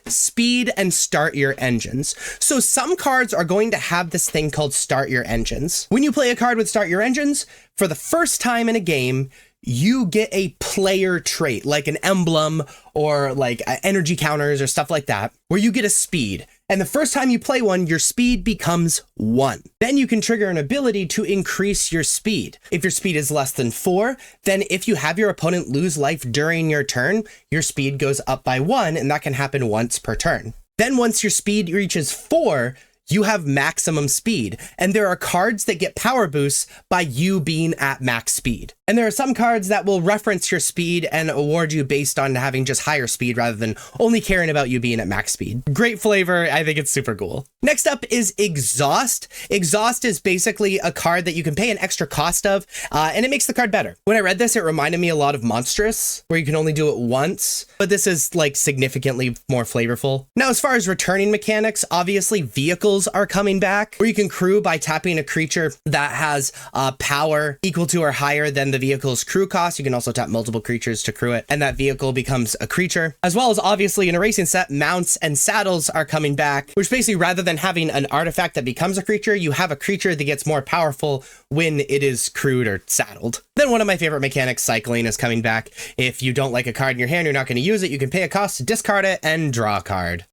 speed and start your engines. So some cards are going to have this thing called start your engines. When you play a card with start your engines, for the first time in a game, you get a player trait, like an emblem or like energy counters or stuff like that, where you get a speed. And the first time you play one, your speed becomes 1. Then you can trigger an ability to increase your speed. If your speed is less than 4, then if you have your opponent lose life during your turn, your speed goes up by 1, and that can happen once per turn. Then once your speed reaches 4, you have maximum speed, and there are cards that get power boosts by you being at max speed. And there are some cards that will reference your speed and award you based on having just higher speed rather than only caring about you being at max speed. Great flavor. I think it's super cool. Next up is Exhaust. Exhaust is basically a card that you can pay an extra cost of, and it makes the card better. When I read this, it reminded me a lot of Monstrous, where you can only do it once, but this is like significantly more flavorful. Now, as far as returning mechanics, obviously vehicles are coming back, where you can crew by tapping a creature that has power equal to or higher than the vehicle's crew cost. You can also tap multiple creatures to crew it, and that vehicle becomes a creature. As well as obviously in a racing set, mounts and saddles are coming back, which basically rather than having an artifact that becomes a creature, you have a creature that gets more powerful when it is crewed or saddled. Then one of my favorite mechanics, cycling, is coming back. If you don't like a card in your hand, you're not going to use it, you can pay a cost to discard it and draw a card.